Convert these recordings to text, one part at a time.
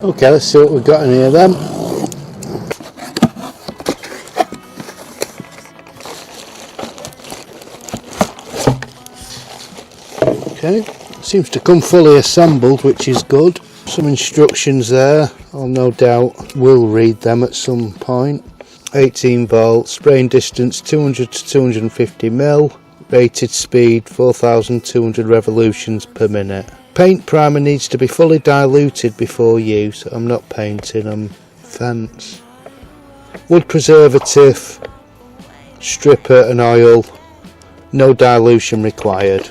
Okay, let's see what we've got in here then. Okay, seems to come fully assembled, which is good. Some instructions there, I'll no doubt will read them at some point. 18 volt, spraying distance 200 to 250 mil, rated speed 4200 revolutions per minute. Paint primer needs to be fully diluted before use. I'm not painting, I'm fence. Wood preservative, stripper and oil, no dilution required.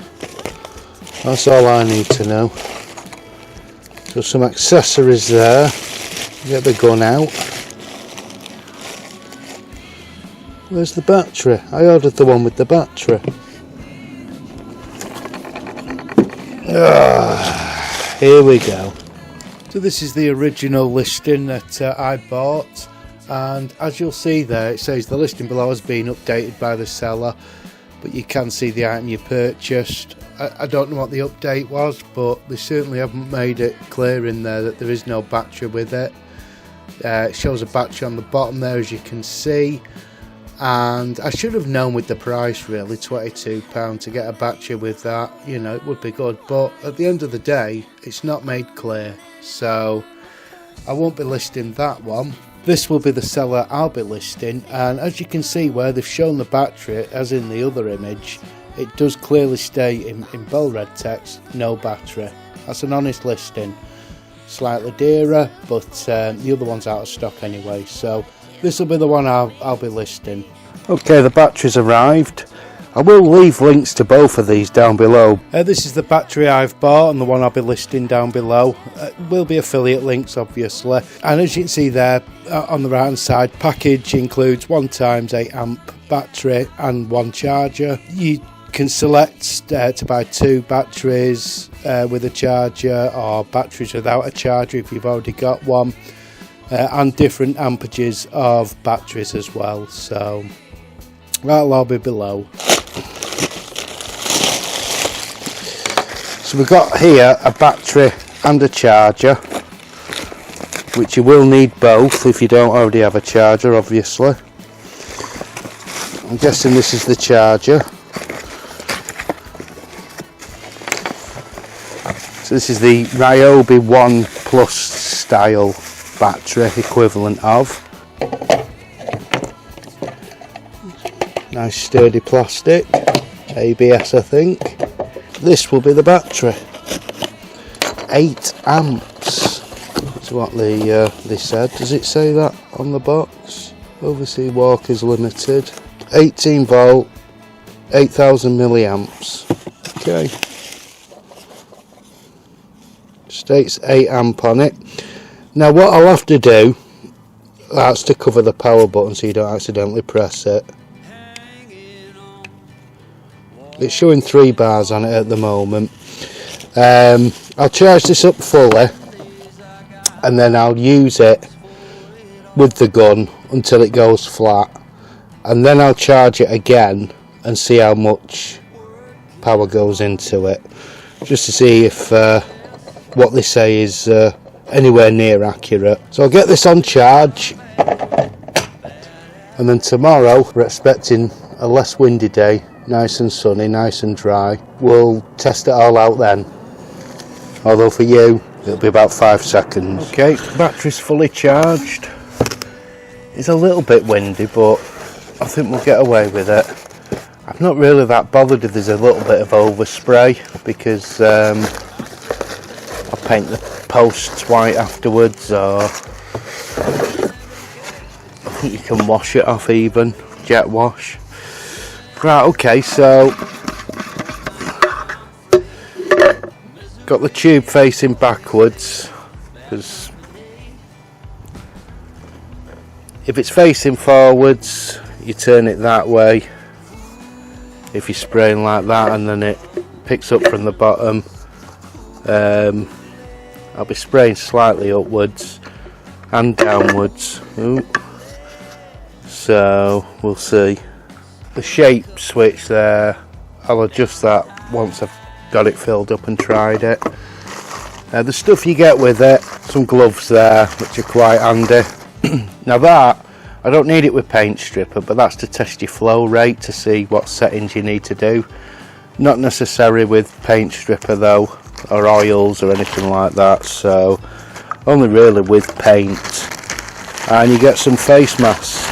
That's all I need to know. So some accessories there. Get the gun out. Where's the battery? I ordered the one with the battery. Here we go. So this is the original listing that I bought, and as you'll see there, it says the listing below has been updated by the seller, but you can see the item you purchased. I don't know what the update was, but they certainly haven't made it clear in there that there is no battery with it. It shows a battery on the bottom there, as you can see, and I should have known with the price, really, £22 to get a battery with that, you know, it would be good, but at the end of the day it's not made clear, so I won't be listing that one. This will be the seller I'll be listing, and as you can see where they've shown the battery, as in the other image, it does clearly state in bold red text, no battery. That's an honest listing. Slightly dearer, but the other one's out of stock anyway, so this will be the one I'll be listing. Okay, the battery's arrived. I will leave links to both of these down below. This is the battery I've bought and the one I'll be listing down below. Will be affiliate links, obviously. And as you can see there on the right hand side, package includes 1x8 amp battery and one charger. You can select to buy 2 batteries with a charger, or batteries without a charger if you've already got one, and different amperages of batteries as well, so that'll all be below. So we've got here a battery and a charger, which you will need both if you don't already have a charger, obviously. I'm guessing this is the charger. So this is the Ryobi One Plus style battery, equivalent of. Nice sturdy plastic, ABS I think. This will be the battery. 8 amps. That's what they said. Does it say that on the box? Overseas Walkers Limited. 18 volt, 8000 milliamps. Okay. States 8 amp on it. Now what I'll have to do, that's to cover the power button so you don't accidentally press it. It's showing 3 bars on it at the moment. I'll charge this up fully and then I'll use it with the gun until it goes flat, and then I'll charge it again and see how much power goes into it, just to see if what they say is anywhere near accurate. So I'll get this on charge, and then tomorrow we're expecting a less windy day, nice and sunny, nice and dry. We'll test it all out then, although for you it'll be about 5 seconds. Okay, battery's fully charged. It's a little bit windy, but I think we'll get away with it. I'm not really that bothered if there's a little bit of overspray, because I'll paint the posts white afterwards, or I think you can wash it off even, jet wash. Right, okay, so got the tube facing backwards, because if it's facing forwards you turn it that way if you're spraying like that, and then it picks up from the bottom. I'll be spraying slightly upwards and downwards. Ooh. So we'll see. The shape switch there, I'll adjust that once I've got it filled up and tried it. The stuff you get with it, some gloves there, which are quite handy. Now that, I don't need it with paint stripper, but that's to test your flow rate to see what settings you need to do. Not necessary with paint stripper though, or oils or anything like that, so only really with paint. And you get some face masks.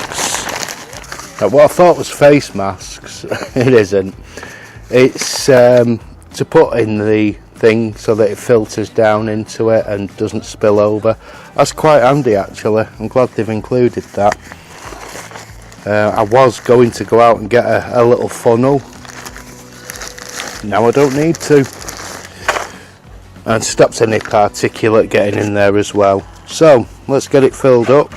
Now, what I thought was face masks, it isn't. It's to put in the thing so that it filters down into it and doesn't spill over. That's quite handy actually. I'm glad they've included that. I was going to go out and get a little funnel. Now I don't need to. And stops any particulate getting in there as well. So let's get it filled up.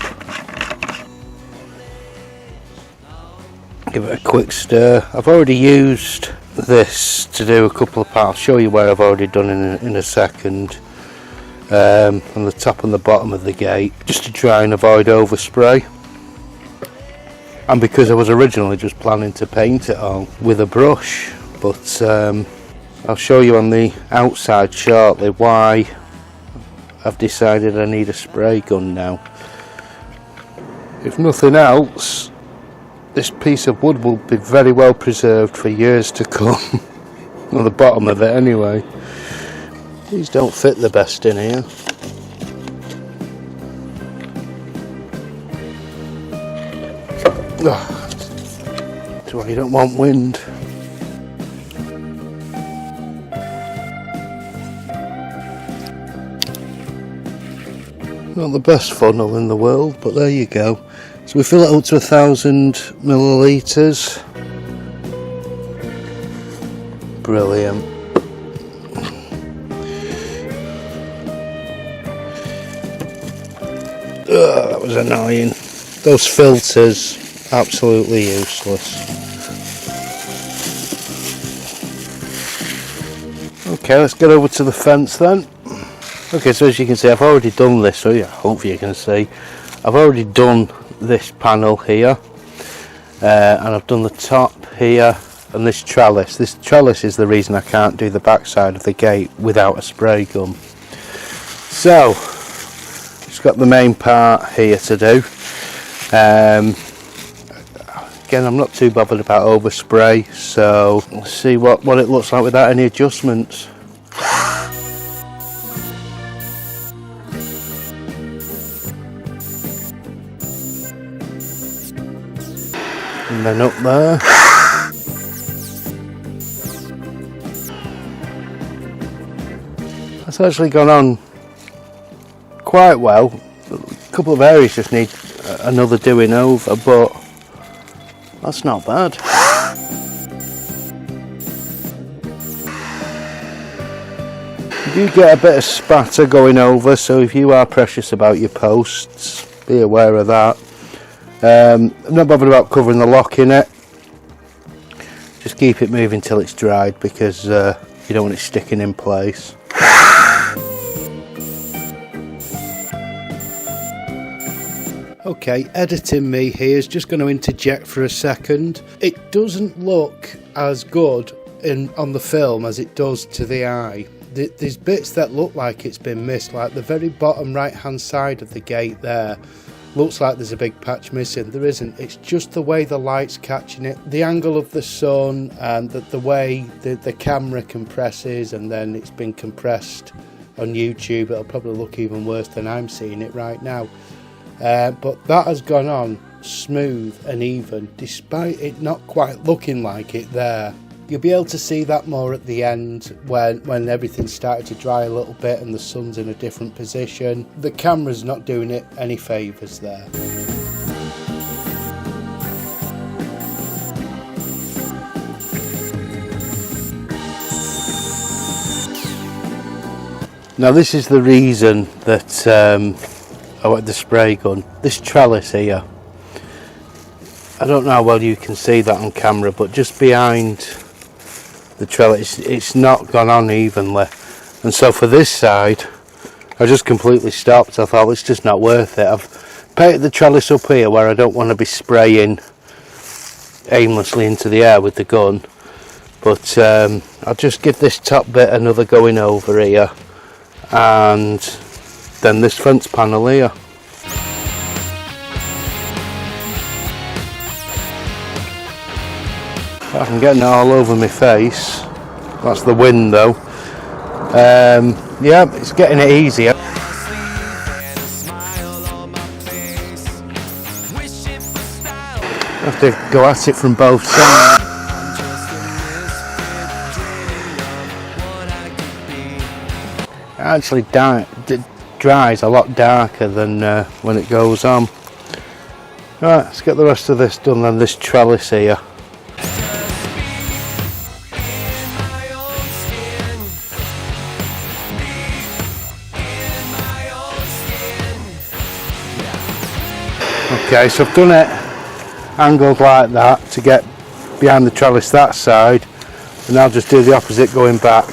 Give it a quick stir. I've already used this to do a couple of parts. I'll show you where I've already done in a second. On the top and the bottom of the gate, just to try and avoid overspray. And because I was originally just planning to paint it on with a brush, but I'll show you on the outside shortly why I've decided I need a spray gun now. If nothing else, this piece of wood will be very well preserved for years to come. On the bottom of it anyway. These don't fit the best in here. That's why you don't want wind. Not the best funnel in the world, but there you go. So we fill it up to 1000 millilitres. Brilliant. That was annoying. Those filters, absolutely useless. Okay, let's get over to the fence then. Okay, so as you can see, I've already done this, so yeah, hopefully you can see. I've already done this panel here, and I've done the top here, and this trellis. This trellis is the reason I can't do the back side of the gate without a spray gun. So, just got the main part here to do. Again, I'm not too bothered about overspray, so let's see what it looks like without any adjustments. And then up there. That's actually gone on quite well. A couple of areas just need another doing over, but that's not bad. You do get a bit of spatter going over, so if you are precious about your posts, be aware of that. I'm not bothered about covering the lock in it. Just keep it moving till it's dried, because you don't want it sticking in place. Okay, editing me here is just going to interject for a second. It doesn't look as good on the film as it does to the eye. There's bits that look like it's been missed, like the very bottom right hand side of the gate there. Looks like there's a big patch missing. There isn't. It's just the way the light's catching it, the angle of the sun, and the way the camera compresses, and then it's been compressed on YouTube. It'll probably look even worse than I'm seeing it right now. But that has gone on smooth and even, despite it not quite looking like it there. You'll be able to see that more at the end when everything's started to dry a little bit and the sun's in a different position. The camera's not doing it any favours there. Now this is the reason that I want the spray gun. This trellis here, I don't know how well you can see that on camera, but just behind the trellis, it's not gone on evenly, and so for this side I just completely stopped. I thought it's just not worth it. I've painted the trellis up here where I don't want to be spraying aimlessly into the air with the gun, but I'll just give this top bit another going over here, and then, this fence panel here. I'm getting it all over my face. That's the wind though. Yeah, it's getting it easier. I have to go at it from both sides. It actually dries a lot darker than when it goes on. Right, let's get the rest of this done then, this trellis here. Okay, so I've done it angled like that to get behind the trellis that side, and I'll just do the opposite going back.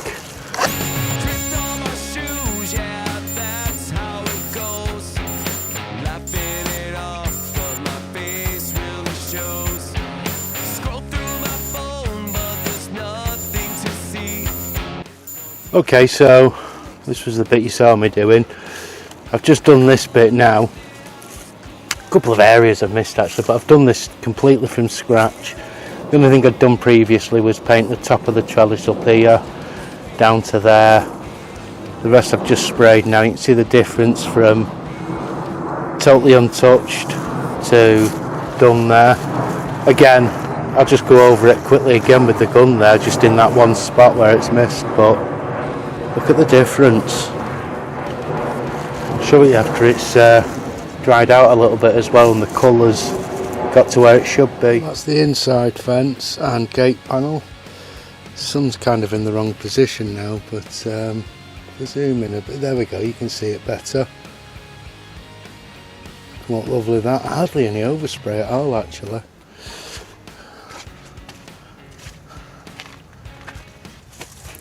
Okay, so this was the bit you saw me doing. I've just done this bit now. A couple of areas I've missed actually, but I've done this completely from scratch. The only thing I'd done previously was paint the top of the trellis up here down to there. The rest I've just sprayed now. You can see the difference from totally untouched to done there. Again, I'll just go over it quickly again with the gun there, just in that one spot where it's missed, but look at the difference. I'll show you after it's dried out a little bit as well and the colours got to where it should be. That's the inside fence and gate panel. The sun's kind of in the wrong position now, but zoom in a bit. There we go, you can see it better. What lovely that. Hardly any overspray at all actually.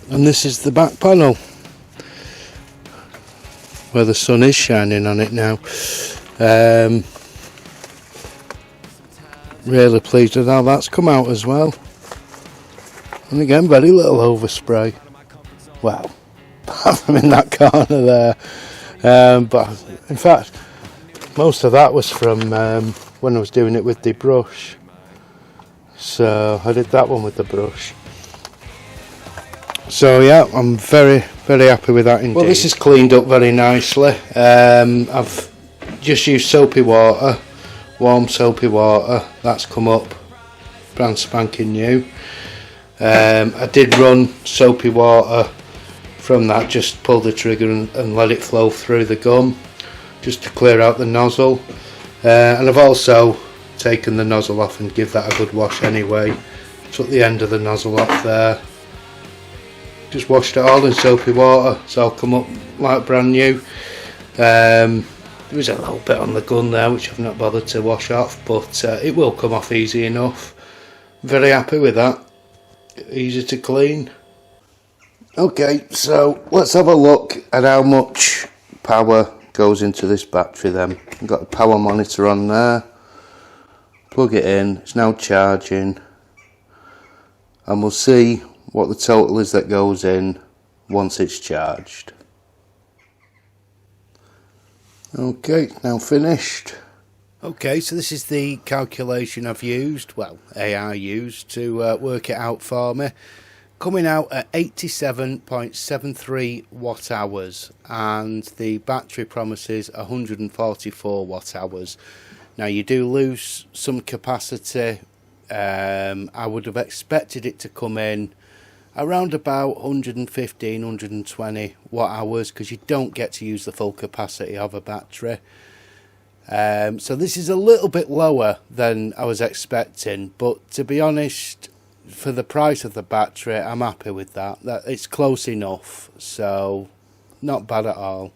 And this is the back panel where the sun is shining on it now. Really pleased with how that's come out as well. And again, very little overspray. Well, apart from in that corner there. But in fact, most of that was from when I was doing it with the brush. So I did that one with the brush. So yeah, I'm very happy with that indeed. Well, this is cleaned up very nicely. I've just used soapy water, warm soapy water. That's come up brand spanking new. I did run soapy water from that, just pull the trigger and let it flow through the gun just to clear out the nozzle. And I've also taken the nozzle off and give that a good wash anyway. Took the end of the nozzle off there. Just washed it all in soapy water, it's all come up like brand new. There was a little bit on the gun there which I've not bothered to wash off, but it will come off easy enough. Very happy with that, easy to clean. Okay, so let's have a look at how much power goes into this battery then. I've got the power monitor on there, plug it in, it's now charging, and we'll see what the total is that goes in once it's charged. Okay, now finished. Okay, so this is the calculation I've used, well, AI used to work it out for me. Coming out at 87.73 watt hours, and the battery promises 144 watt hours. Now you do lose some capacity. I would have expected it to come in around about 115, 120 watt hours, because you don't get to use the full capacity of a battery. So this is a little bit lower than I was expecting, but to be honest, for the price of the battery, I'm happy with that. It's close enough, so not bad at all.